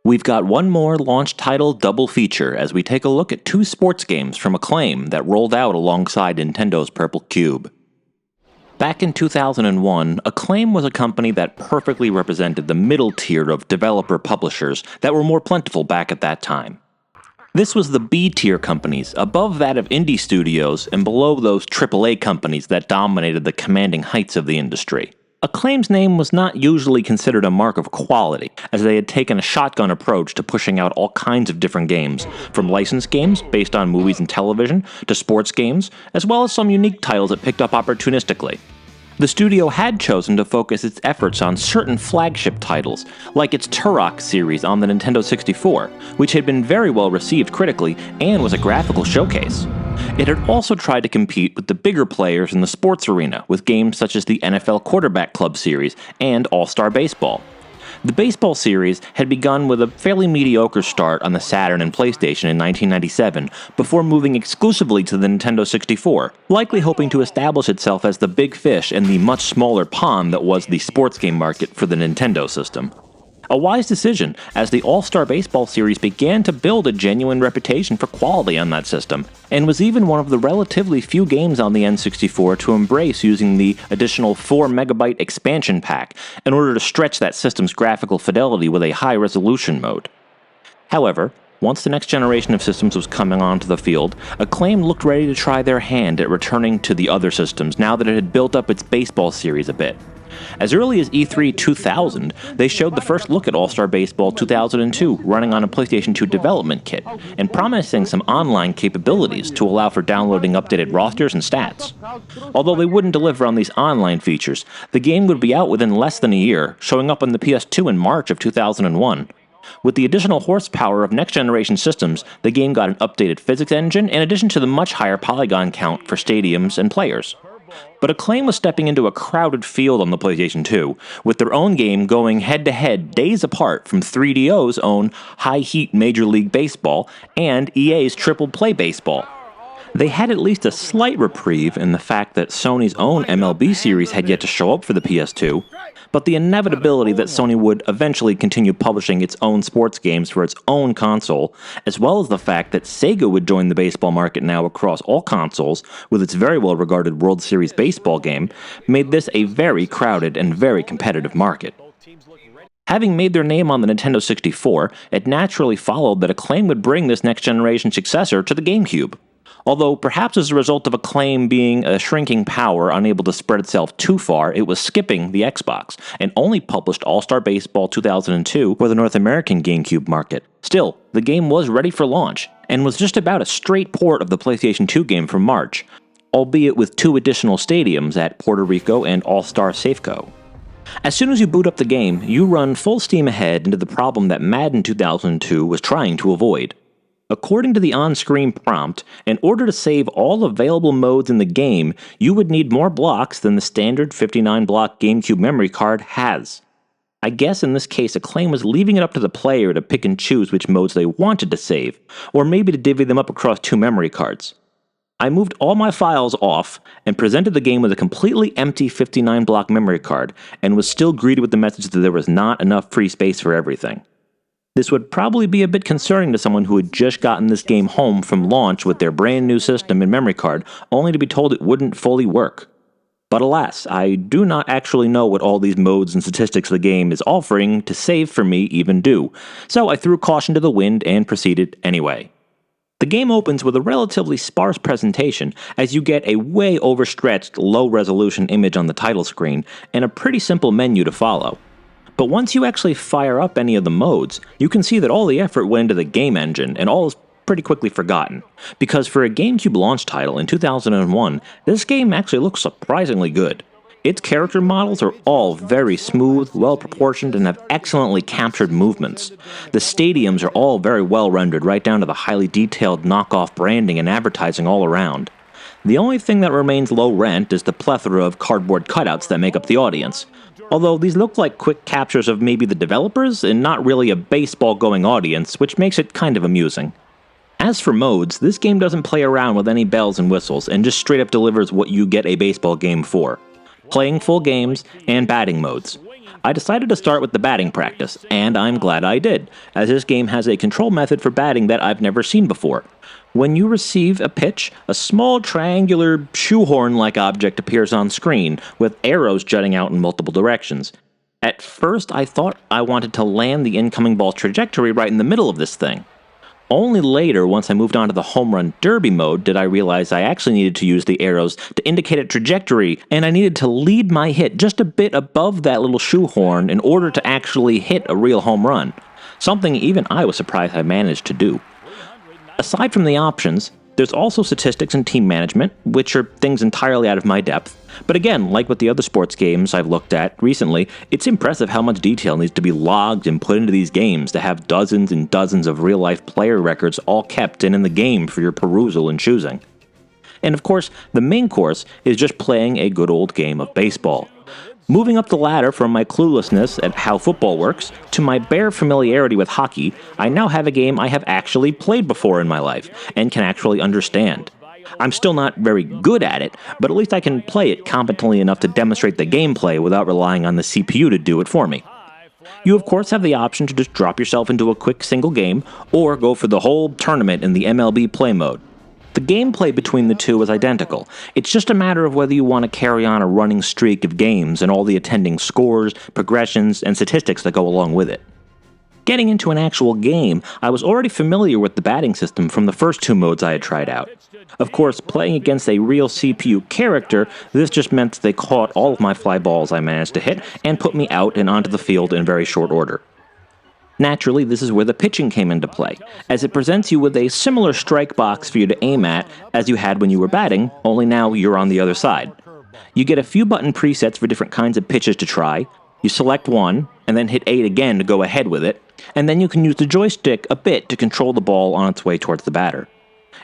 We've got one more launch title double feature as we take a look at two sports games from Acclaim that rolled out alongside Nintendo's Purple Cube. Back in 2001, Acclaim was a company that perfectly represented the middle tier of developer publishers that were more plentiful back at that time. This was the B-tier companies, above that of indie studios and below those AAA companies that dominated the commanding heights of the industry. Acclaim's name was not usually considered a mark of quality, as they had taken a shotgun approach to pushing out all kinds of different games, from licensed games based on movies and television, to sports games, as well as some unique titles it picked up opportunistically. The studio had chosen to focus its efforts on certain flagship titles, like its Turok series on the Nintendo 64, which had been very well received critically and was a graphical showcase. It had also tried to compete with the bigger players in the sports arena with games such as the NFL Quarterback Club series and All-Star Baseball. The baseball series had begun with a fairly mediocre start on the Saturn and PlayStation in 1997 before moving exclusively to the Nintendo 64, likely hoping to establish itself as the big fish in the much smaller pond that was the sports game market for the Nintendo system. A wise decision, as the All-Star Baseball series began to build a genuine reputation for quality on that system, and was even one of the relatively few games on the N64 to embrace using the additional 4MB expansion pack in order to stretch that system's graphical fidelity with a high-resolution mode. However, once the next generation of systems was coming onto the field, Acclaim looked ready to try their hand at returning to the other systems now that it had built up its baseball series a bit. As early as E3 2000, they showed the first look at All-Star Baseball 2002 running on a PlayStation 2 development kit, and promising some online capabilities to allow for downloading updated rosters and stats. Although they wouldn't deliver on these online features, the game would be out within less than a year, showing up on the PS2 in March of 2001. With the additional horsepower of next-generation systems, the game got an updated physics engine in addition to the much higher polygon count for stadiums and players. But Acclaim was stepping into a crowded field on the PlayStation 2, with their own game going head-to-head days apart from 3DO's own high-heat Major League Baseball and EA's Triple Play Baseball. They had at least a slight reprieve in the fact that Sony's own MLB series had yet to show up for the PS2, but the inevitability that Sony would eventually continue publishing its own sports games for its own console, as well as the fact that Sega would join the baseball market now across all consoles with its very well-regarded World Series baseball game, made this a very crowded and very competitive market. Having made their name on the Nintendo 64, it naturally followed that Acclaim would bring this next-generation successor to the GameCube. Although, perhaps as a result of Acclaim being a shrinking power unable to spread itself too far, it was skipping the Xbox, and only published All-Star Baseball 2002 for the North American GameCube market. Still, the game was ready for launch, and was just about a straight port of the PlayStation 2 game from March, albeit with 2 additional stadiums at Puerto Rico and All-Star Safeco. As soon as you boot up the game, you run full steam ahead into the problem that Madden 2002 was trying to avoid. According to the on-screen prompt, in order to save all available modes in the game, you would need more blocks than the standard 59-block GameCube memory card has. I guess in this case Acclaim was leaving it up to the player to pick and choose which modes they wanted to save, or maybe to divvy them up across 2 memory cards. I moved all my files off and presented the game with a completely empty 59-block memory card, and was still greeted with the message that there was not enough free space for everything. This would probably be a bit concerning to someone who had just gotten this game home from launch with their brand new system and memory card, only to be told it wouldn't fully work. But alas, I do not actually know what all these modes and statistics the game is offering to save for me even do, so I threw caution to the wind and proceeded anyway. The game opens with a relatively sparse presentation, as you get a way overstretched low-resolution image on the title screen, and a pretty simple menu to follow. But once you actually fire up any of the modes, you can see that all the effort went into the game engine, and all is pretty quickly forgotten. Because for a GameCube launch title in 2001, this game actually looks surprisingly good. Its character models are all very smooth, well-proportioned, and have excellently captured movements. The stadiums are all very well rendered, right down to the highly detailed knockoff branding and advertising all around. The only thing that remains low rent is the plethora of cardboard cutouts that make up the audience. Although these look like quick captures of maybe the developers, and not really a baseball-going audience, which makes it kind of amusing. As for modes, this game doesn't play around with any bells and whistles, and just straight up delivers what you get a baseball game for. Playing full games, and batting modes. I decided to start with the batting practice, and I'm glad I did, as this game has a control method for batting that I've never seen before. When you receive a pitch, a small triangular shoehorn-like object appears on screen, with arrows jutting out in multiple directions. At first, I thought I wanted to land the incoming ball's trajectory right in the middle of this thing. Only later, once I moved on to the home run derby mode, did I realize I actually needed to use the arrows to indicate a trajectory, and I needed to lead my hit just a bit above that little shoehorn in order to actually hit a real home run. Something even I was surprised I managed to do. Aside from the options, there's also statistics and team management, which are things entirely out of my depth. But again, like with the other sports games I've looked at recently, it's impressive how much detail needs to be logged and put into these games to have dozens and dozens of real-life player records all kept and in the game for your perusal and choosing. And of course, the main course is just playing a good old game of baseball. Moving up the ladder from my cluelessness at how football works to my bare familiarity with hockey, I now have a game I have actually played before in my life, and can actually understand. I'm still not very good at it, but at least I can play it competently enough to demonstrate the gameplay without relying on the CPU to do it for me. You of course have the option to just drop yourself into a quick single game, or go for the whole tournament in the MLB play mode. The gameplay between the two is identical. It's just a matter of whether you want to carry on a running streak of games and all the attending scores, progressions, and statistics that go along with it. Getting into an actual game, I was already familiar with the batting system from the first two modes I had tried out. Of course, playing against a real CPU character, this just meant they caught all of my fly balls I managed to hit and put me out and onto the field in very short order. Naturally, this is where the pitching came into play, as it presents you with a similar strike box for you to aim at as you had when you were batting, only now you're on the other side. You get a few button presets for different kinds of pitches to try, you select one, and then hit 8 again to go ahead with it, and then you can use the joystick a bit to control the ball on its way towards the batter.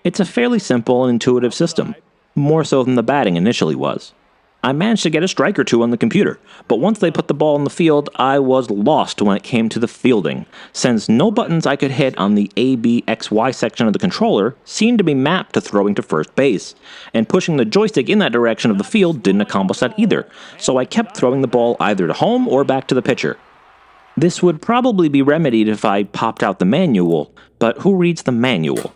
It's a fairly simple and intuitive system, more so than the batting initially was. I managed to get a strike or two on the computer, but once they put the ball in the field, I was lost when it came to the fielding, since no buttons I could hit on the A, B, X, Y section of the controller seemed to be mapped to throwing to first base, and pushing the joystick in that direction of the field didn't accomplish that either, so I kept throwing the ball either to home or back to the pitcher. This would probably be remedied if I popped out the manual, but who reads the manual?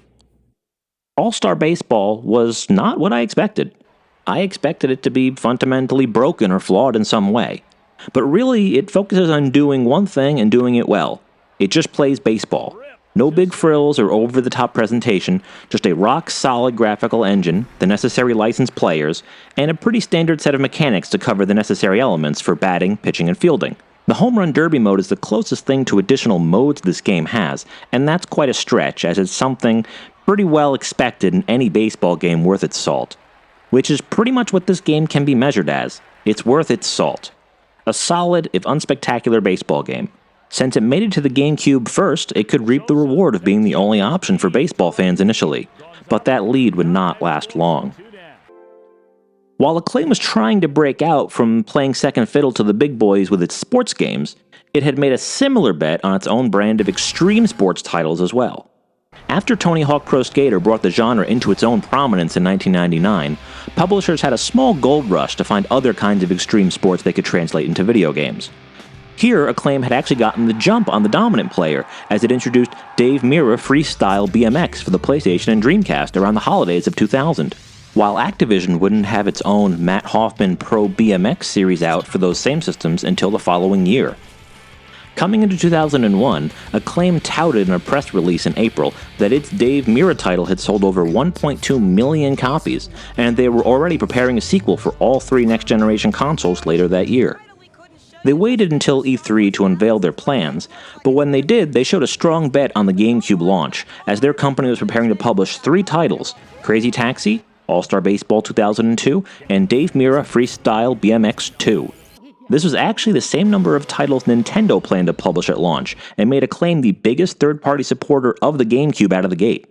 All-Star Baseball was not what I expected. I expected it to be fundamentally broken or flawed in some way. But really, it focuses on doing one thing and doing it well. It just plays baseball. No big frills or over-the-top presentation, just a rock-solid graphical engine, the necessary licensed players, and a pretty standard set of mechanics to cover the necessary elements for batting, pitching, and fielding. The Home Run Derby mode is the closest thing to additional modes this game has, and that's quite a stretch, as it's something pretty well expected in any baseball game worth its salt. Which is pretty much what this game can be measured as. It's worth its salt. A solid, if unspectacular baseball game. Since it made it to the GameCube first, it could reap the reward of being the only option for baseball fans initially, but that lead would not last long. While Acclaim was trying to break out from playing second fiddle to the big boys with its sports games, it had made a similar bet on its own brand of extreme sports titles as well. After Tony Hawk Pro Skater brought the genre into its own prominence in 1999, publishers had a small gold rush to find other kinds of extreme sports they could translate into video games. Here, Acclaim had actually gotten the jump on the dominant player, as it introduced Dave Mirra Freestyle BMX for the PlayStation and Dreamcast around the holidays of 2000. While Activision wouldn't have its own Matt Hoffman Pro BMX series out for those same systems until the following year. Coming into 2001, Acclaim touted in a press release in April that its Dave Mirra title had sold over 1.2 million copies, and they were already preparing a sequel for all 3 next-generation consoles later that year. They waited until E3 to unveil their plans, but when they did, they showed a strong bet on the GameCube launch, as their company was preparing to publish 3 titles: Crazy Taxi, All-Star Baseball 2002, and Dave Mirra Freestyle BMX 2. This was actually the same number of titles Nintendo planned to publish at launch, and made Acclaim the biggest third-party supporter of the GameCube out of the gate.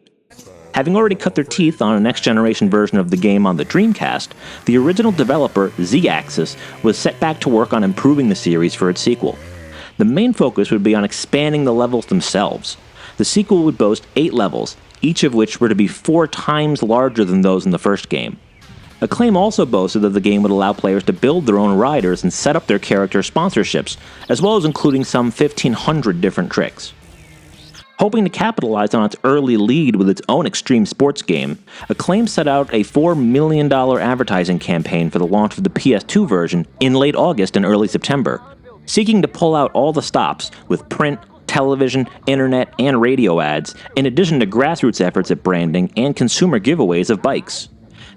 Having already cut their teeth on a next-generation version of the game on the Dreamcast, the original developer, Z-Axis, was set back to work on improving the series for its sequel. The main focus would be on expanding the levels themselves. The sequel would boast 8 levels, each of which were to be 4 times larger than those in the first game. Acclaim also boasted that the game would allow players to build their own riders and set up their character sponsorships, as well as including some 1,500 different tricks. Hoping to capitalize on its early lead with its own extreme sports game, Acclaim set out a $4 million advertising campaign for the launch of the PS2 version in late August and early September, seeking to pull out all the stops with print, television, internet, and radio ads, in addition to grassroots efforts at branding and consumer giveaways of bikes.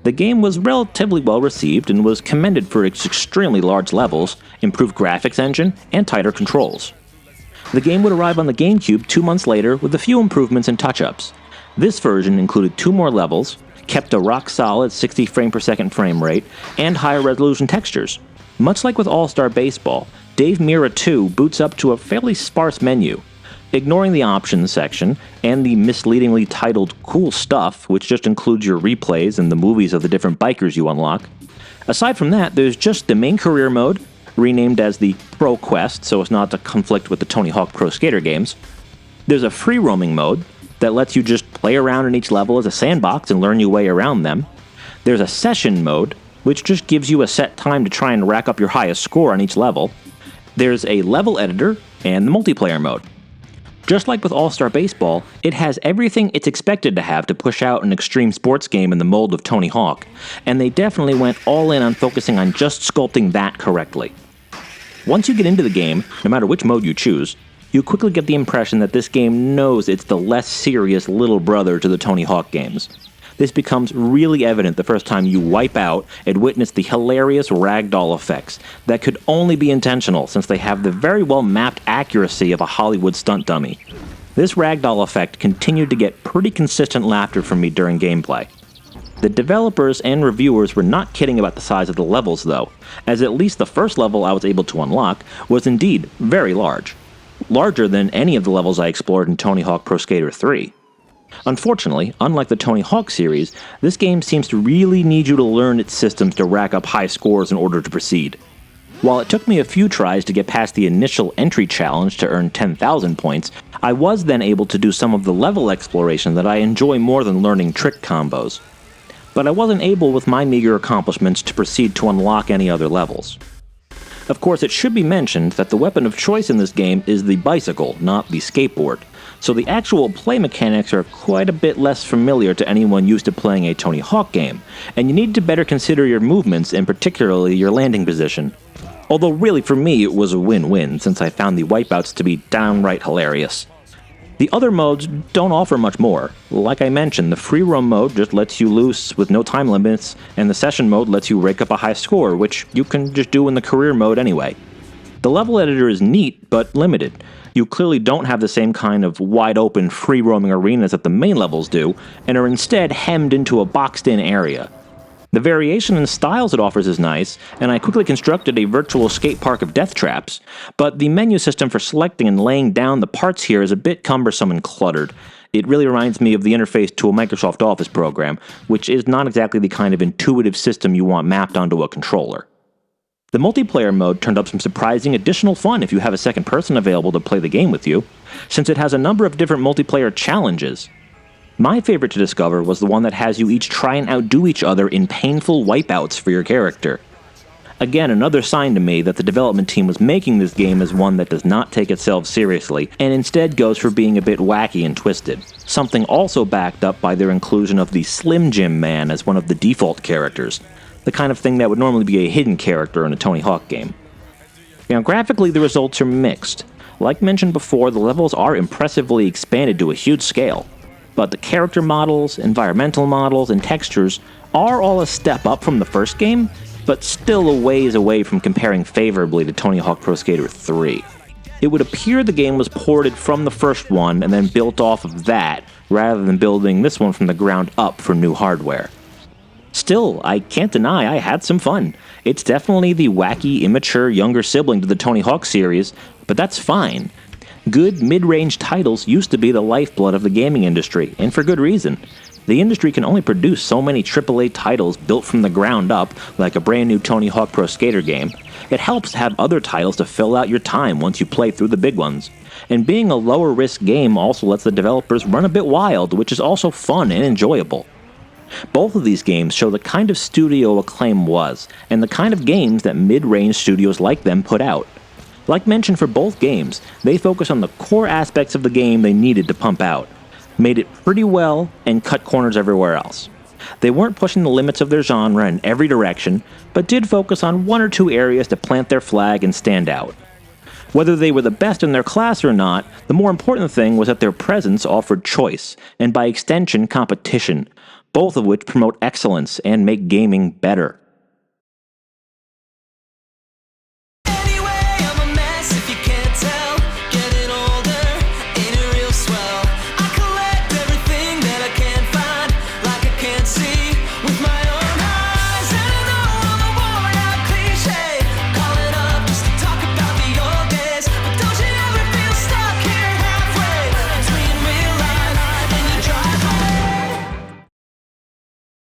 The game was relatively well received and was commended for its extremely large levels, improved graphics engine, and tighter controls. The game would arrive on the GameCube 2 months later with a few improvements and touch-ups. This version included 2 more levels, kept a rock-solid 60 frame per second frame rate, and higher resolution textures. Much like with All-Star Baseball, Dave Mirra 2 boots up to a fairly sparse menu. Ignoring the options section, and the misleadingly titled Cool Stuff, which just includes your replays and the movies of the different bikers you unlock. Aside from that, there's just the main career mode, renamed as the Pro Quest so as not to conflict with the Tony Hawk Pro Skater games. There's a free roaming mode that lets you just play around in each level as a sandbox and learn your way around them. There's a session mode, which just gives you a set time to try and rack up your highest score on each level. There's a level editor and the multiplayer mode. Just like with All-Star Baseball, it has everything it's expected to have to push out an extreme sports game in the mold of Tony Hawk, and they definitely went all in on focusing on just sculpting that correctly. Once you get into the game, no matter which mode you choose, you quickly get the impression that this game knows it's the less serious little brother to the Tony Hawk games. This becomes really evident the first time you wipe out and witness the hilarious ragdoll effects that could only be intentional since they have the very well mapped accuracy of a Hollywood stunt dummy. This ragdoll effect continued to get pretty consistent laughter from me during gameplay. The developers and reviewers were not kidding about the size of the levels though, as at least the first level I was able to unlock was indeed very large. Larger than any of the levels I explored in Tony Hawk Pro Skater 3. Unfortunately, unlike the Tony Hawk series, this game seems to really need you to learn its systems to rack up high scores in order to proceed. While it took me a few tries to get past the initial entry challenge to earn 10,000 points, I was then able to do some of the level exploration that I enjoy more than learning trick combos. But I wasn't able with my meager accomplishments to proceed to unlock any other levels. Of course, it should be mentioned that the weapon of choice in this game is the bicycle, not the skateboard. So the actual play mechanics are quite a bit less familiar to anyone used to playing a Tony Hawk game, and you need to better consider your movements and particularly your landing position. Although really for me it was a win-win since I found the wipeouts to be downright hilarious. The other modes don't offer much more. Like I mentioned, the free roam mode just lets you loose with no time limits, and the session mode lets you rake up a high score, which you can just do in the career mode anyway. The level editor is neat, but limited. You clearly don't have the same kind of wide-open, free-roaming arenas that the main levels do, and are instead hemmed into a boxed-in area. The variation in styles it offers is nice, and I quickly constructed a virtual skate park of death traps, but the menu system for selecting and laying down the parts here is a bit cumbersome and cluttered. It really reminds me of the interface to a Microsoft Office program, which is not exactly the kind of intuitive system you want mapped onto a controller. The multiplayer mode turned up some surprising additional fun if you have a second person available to play the game with you, since it has a number of different multiplayer challenges. My favorite to discover was the one that has you each try and outdo each other in painful wipeouts for your character. Again, another sign to me that the development team was making this game as one that does not take itself seriously, and instead goes for being a bit wacky and twisted. Something also backed up by their inclusion of the Slim Jim Man as one of the default characters. The kind of thing that would normally be a hidden character in a Tony Hawk game. Now, graphically, the results are mixed. Like mentioned before, the levels are impressively expanded to a huge scale. But the character models, environmental models, and textures are all a step up from the first game, but still a ways away from comparing favorably to Tony Hawk Pro Skater 3. It would appear the game was ported from the first one and then built off of that, rather than building this one from the ground up for new hardware. Still, I can't deny I had some fun. It's definitely the wacky, immature, younger sibling to the Tony Hawk series, but that's fine. Good mid-range titles used to be the lifeblood of the gaming industry, and for good reason. The industry can only produce so many AAA titles built from the ground up, like a brand new Tony Hawk Pro Skater game. It helps to have other titles to fill out your time once you play through the big ones. And being a lower risk game also lets the developers run a bit wild, which is also fun and enjoyable. Both of these games show the kind of studio Acclaim was, and the kind of games that mid-range studios like them put out. Like mentioned for both games, they focus on the core aspects of the game they needed to pump out, made it pretty well, and cut corners everywhere else. They weren't pushing the limits of their genre in every direction, but did focus on one or two areas to plant their flag and stand out. Whether they were the best in their class or not, the more important thing was that their presence offered choice, and by extension competition, both of which promote excellence and make gaming better.